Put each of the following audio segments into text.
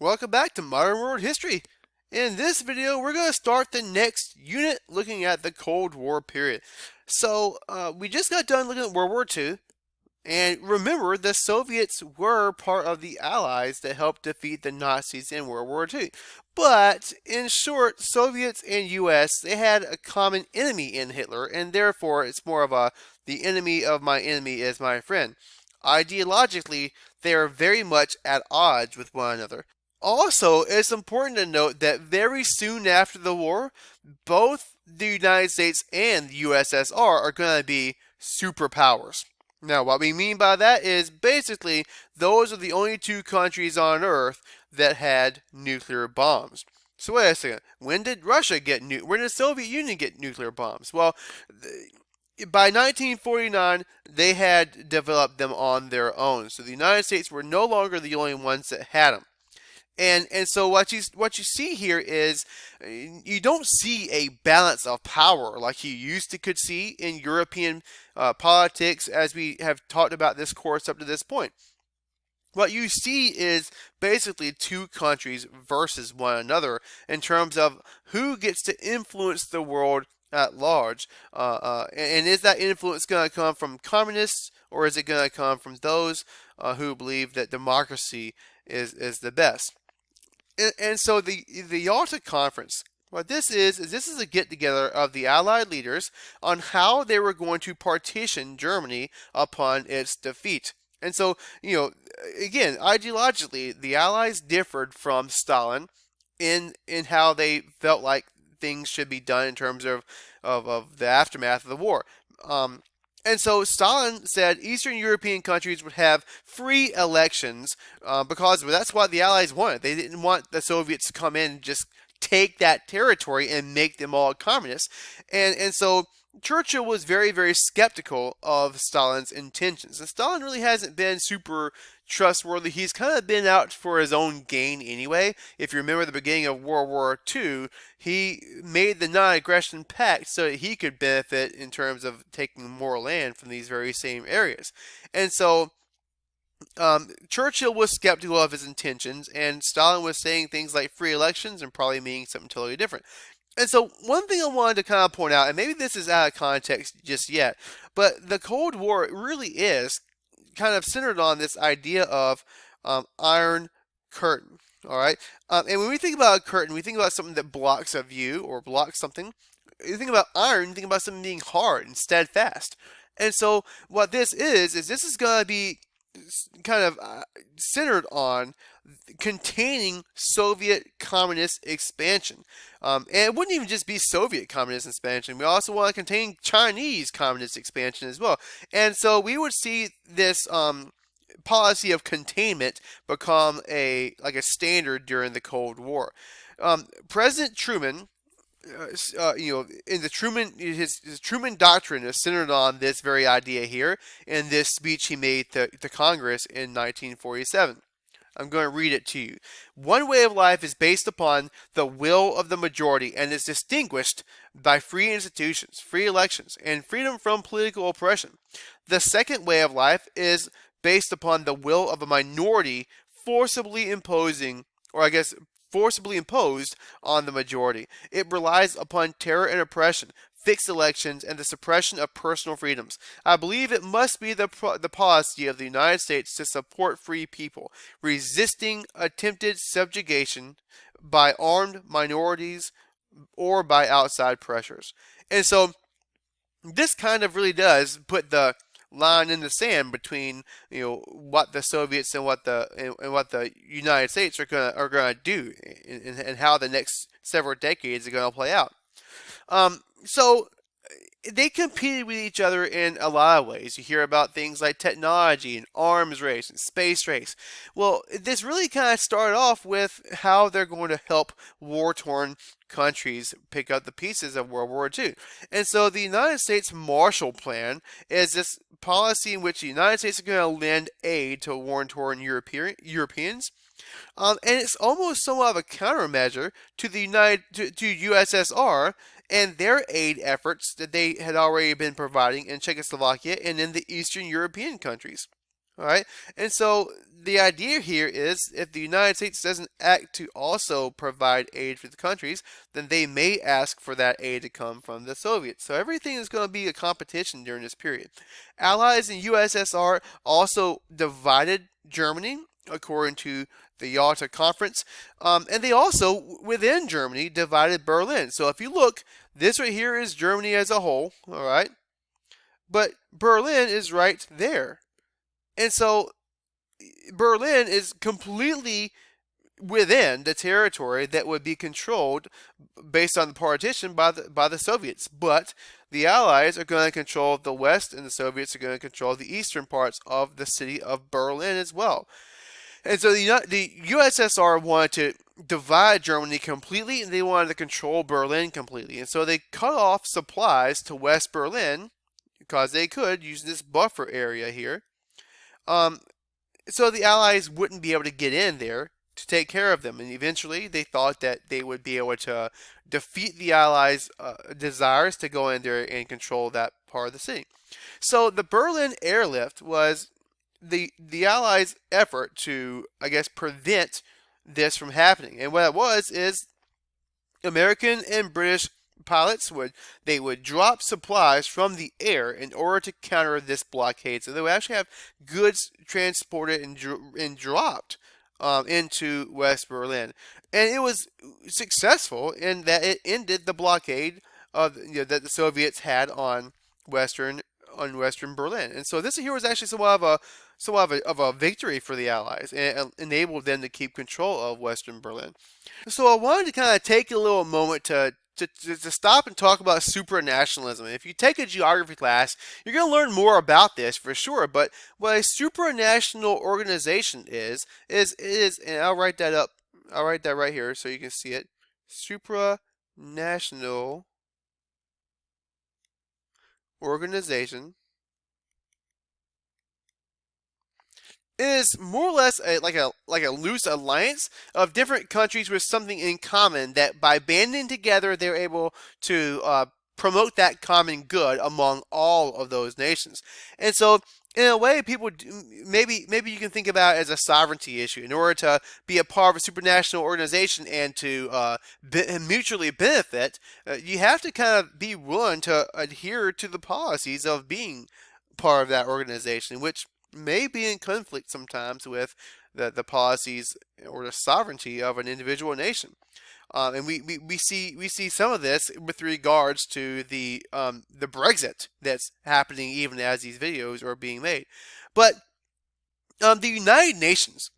Welcome back to Modern World History. In this video, we're going to start the next unit looking at the Cold War period. We just got done looking at World War II, and remember, the Soviets were part of the Allies that helped defeat the Nazis in World War II. But in short, Soviets and US, they had a common enemy in Hitler, and therefore it's more of a the enemy of my enemy is my friend. Ideologically, they are very much at odds with one another. Also, it's important to note that very soon after the war, both the United States and the USSR are going to be superpowers. Now, what we mean by that is basically those are the only two countries on Earth that had nuclear bombs. So wait a second. When did Russia get when did the Soviet Union get nuclear bombs? Well, by 1949, they had developed them on their own. So the United States were no longer the only ones that had them. And so what you see here is you don't see a balance of power like you used to could see in European politics as we have talked about this course up to this point. What you see is basically two countries versus one another in terms of who gets to influence the world at large. And is that influence going to come from communists, or is it going to come from those who believe that democracy is the best? And so the Yalta Conference, what this is a get together of the Allied leaders on how they were going to partition Germany upon its defeat. And so, again, ideologically, the Allies differed from Stalin in how they felt like things should be done in terms of the aftermath of the war. And so Stalin said Eastern European countries would have free elections because that's what the Allies wanted. They didn't want the Soviets to come in and just take that territory and make them all communists. And so Churchill was very, very skeptical of Stalin's intentions. And Stalin really hasn't been super trustworthy. He's kind of been out for his own gain anyway. If you remember the beginning of World War II, he made the non-aggression pact so that he could benefit in terms of taking more land from these very same areas. And so Churchill was skeptical of his intentions, and Stalin was saying things like free elections and probably meaning something totally different. And so one thing I wanted to kind of point out, and maybe this is out of context just yet, but the Cold War really is kind of centered on this idea of Iron Curtain. All right, and when we think about a curtain, we think about something that blocks a view or blocks something. You think about iron, you think about something being hard and steadfast. And so what this is this is going to be kind of centered on containing Soviet communist expansion. And it wouldn't even just be Soviet communist expansion. We also want to contain Chinese communist expansion as well. And so we would see this policy of containment become a standard during the Cold War. President Truman, in the Truman, his Truman Doctrine is centered on this very idea here in this speech he made to Congress in 1947. I'm going to read it to you. One way of life is based upon the will of the majority and is distinguished by free institutions, free elections, and freedom from political oppression. The second way of life is based upon the will of a minority forcibly imposed on the majority. It relies upon terror and oppression, fixed elections, and the suppression of personal freedoms. I believe it must be the policy of the United States to support free people, resisting attempted subjugation by armed minorities or by outside pressures. And so this kind of really does put the line in the sand between what the Soviets and what the United States are gonna do, and how the next several decades are gonna play out. So they competed with each other in a lot of ways. You hear about things like technology and arms race and space race. Well, this really kind of started off with how they're going to help war-torn countries pick up the pieces of World War II. And so the United States Marshall Plan is this policy in which the United States is going to lend aid to war-torn Europeans. And it's almost somewhat of a countermeasure to the USSR and their aid efforts that they had already been providing in Czechoslovakia and in the Eastern European countries. All right. And so the idea here is if the United States doesn't act to also provide aid for the countries, then they may ask for that aid to come from the Soviets. So everything is going to be a competition during this period. Allies in USSR also divided Germany according to the Yalta Conference. And they also, within Germany, divided Berlin. So if you look, this right here is Germany as a whole, all right? But Berlin is right there. And so Berlin is completely within the territory that would be controlled based on the partition by the Soviets. But the Allies are going to control the West, and the Soviets are going to control the eastern parts of the city of Berlin as well. And so the USSR wanted to divide Germany completely, and they wanted to control Berlin completely. And so they cut off supplies to West Berlin because they could use this buffer area here. So the Allies wouldn't be able to get in there to take care of them. And eventually they thought that they would be able to defeat the Allies' desires to go in there and control that part of the city. So the Berlin Airlift was the Allies' effort to, I guess, prevent this from happening. And what it was is American and British pilots would drop supplies from the air in order to counter this blockade. So they would actually have goods transported and dropped into West Berlin, and it was successful in that it ended the blockade of that the Soviets had on Western Berlin. And so this here was actually somewhat of a victory for the Allies, and it enabled them to keep control of Western Berlin. So I wanted to kind of take a little moment to stop and talk about supranationalism. If you take a geography class, you're going to learn more about this for sure. But what a supranational organization is, and I'll write that up. I'll write that right here so you can see it. Supranational organization is more or less like a loose alliance of different countries with something in common that by banding together they're able to promote that common good among all of those nations. And so in a way, people maybe you can think about it as a sovereignty issue. In order to be a part of a supranational organization and to mutually benefit, you have to kind of be willing to adhere to the policies of being part of that organization, which may be in conflict sometimes with the policies or the sovereignty of an individual nation. And we see some of this with regards to the Brexit that's happening even as these videos are being made. But the United Nations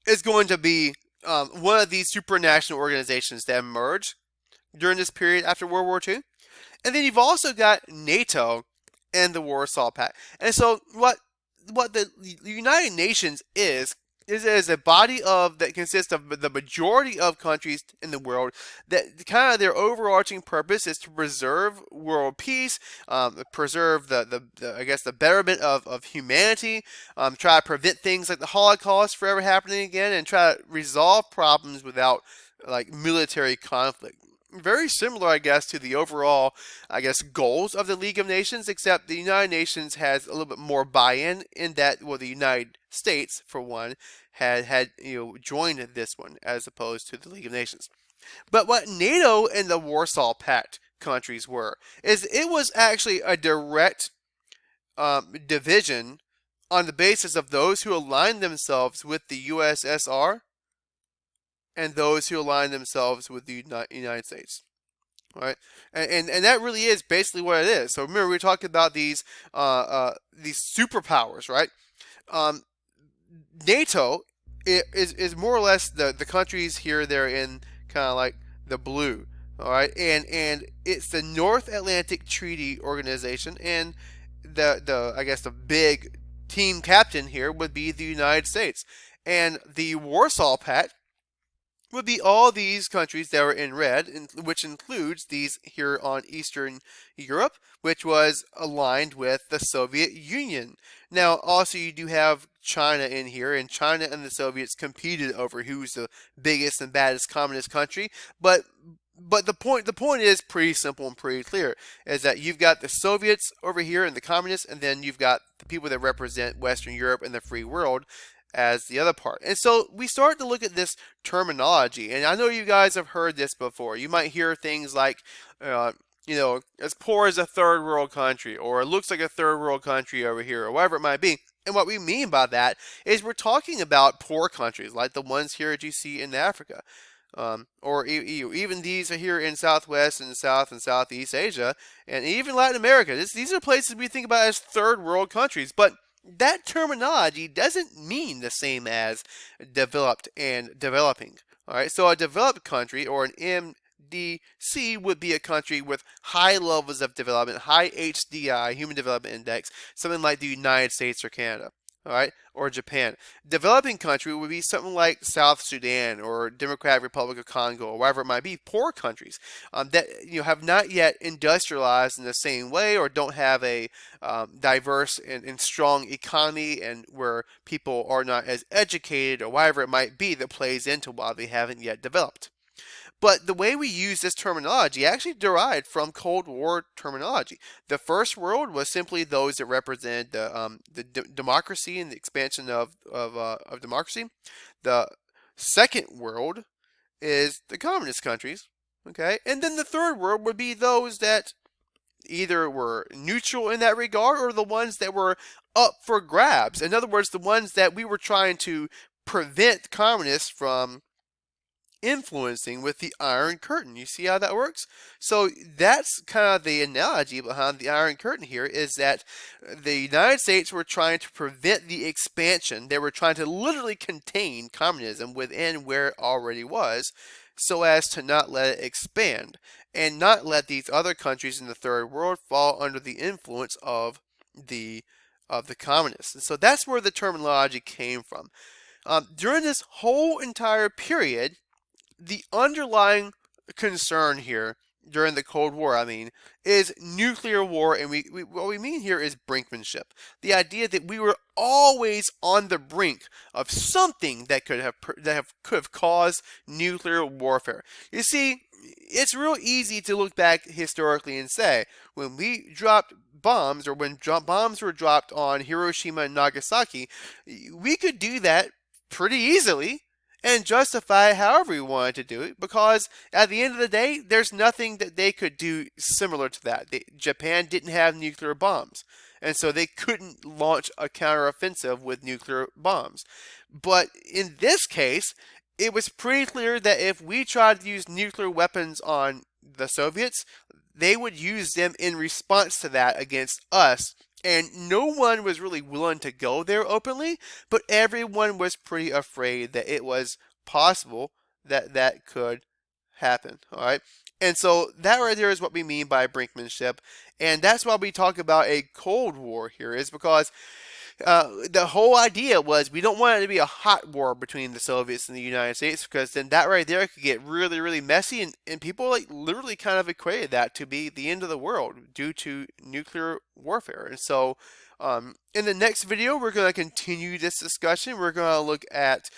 is going to be one of these supranational organizations that emerge during this period after World War II. And then you've also got NATO and the Warsaw Pact. And so what the United Nations is a body that consists of the majority of countries in the world that kind of their overarching purpose is to preserve world peace, preserve the I guess the betterment of humanity, try to prevent things like the Holocaust from ever happening again, and try to resolve problems without like military conflict. Very similar, I guess, to the overall, I guess, goals of the League of Nations, except the United Nations has a little bit more buy-in in that, well, the United States, for one, had joined this one as opposed to the League of Nations. But what NATO and the Warsaw Pact countries were is it was actually a direct division on the basis of those who aligned themselves with the USSR and those who align themselves with the United States, right? And that really is basically what it is. So remember, we were talking about these superpowers, right? NATO is more or less the countries here. They're in kind of like the blue, all right, and it's the North Atlantic Treaty Organization, and the I guess the big team captain here would be the United States, and the Warsaw Pact would be all these countries that were in red, which includes these here on Eastern Europe, which was aligned with the Soviet Union. Now, also you do have China in here, and China and the Soviets competed over who's the biggest and baddest communist country, but But the point is pretty simple and pretty clear, is that you've got the Soviets over here and the communists, and then you've got the people that represent Western Europe and the free world as the other part. And so we start to look at this terminology, and I know you guys have heard this before. You might hear things like, as poor as a third world country, or it looks like a third world country over here, or whatever it might be. And what we mean by that is we're talking about poor countries like the ones here that you see in Africa. Or even these are here in Southwest and South and Southeast Asia, and even Latin America. These are places we think about as third world countries, but that terminology doesn't mean the same as developed and developing. All right, so a developed country, or an MDC, would be a country with high levels of development, high HDI, Human Development Index, something like the United States or Canada. All right, or Japan. Developing country would be something like South Sudan or Democratic Republic of Congo, or whatever it might be. Poor countries that have not yet industrialized in the same way, or don't have a diverse and strong economy, and where people are not as educated, or whatever it might be that plays into why they haven't yet developed. But the way we use this terminology actually derived from Cold War terminology. The first world was simply those that represented the democracy and the expansion of democracy. The second world is the communist countries, okay? And then the third world would be those that either were neutral in that regard, or the ones that were up for grabs. In other words, the ones that we were trying to prevent communists from influencing with the Iron Curtain. You see how that works? So that's kind of the analogy behind the Iron Curtain here, is that the United States were trying to prevent the expansion. They were trying to literally contain communism within where it already was, so as to not let it expand and not let these other countries in the third world fall under the influence of the communists. And so that's where the terminology came from. During this whole entire period, the underlying concern here during the Cold War, is nuclear war, and what we mean here is Brinksmanship. The idea that we were always on the brink of something that could have caused nuclear warfare. You see, it's real easy to look back historically and say, when we dropped bombs, or when bombs were dropped on Hiroshima and Nagasaki, we could do that pretty easily and justify however we wanted to do it, because at the end of the day, there's nothing that they could do similar to that. Japan didn't have nuclear bombs, and so they couldn't launch a counteroffensive with nuclear bombs. But in this case, it was pretty clear that if we tried to use nuclear weapons on the Soviets, they would use them in response to that against us. And no one was really willing to go there openly, but everyone was pretty afraid that it was possible that that could happen. All right. And so that right there is what we mean by Brinksmanship. And that's why we talk about a Cold War here, is because the whole idea was we don't want it to be a hot war between the Soviets and the United States, because then that right there could get really, really messy, and people literally kind of equated that to be the end of the world due to nuclear warfare. And so in the next video, we're going to continue this discussion. We're going to look at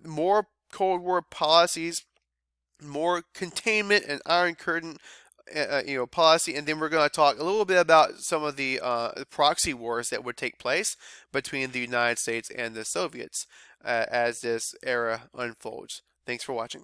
more Cold War policies, more containment and Iron Curtain policy, and then we're going to talk a little bit about some of the proxy wars that would take place between the United States and the Soviets as this era unfolds. Thanks for watching.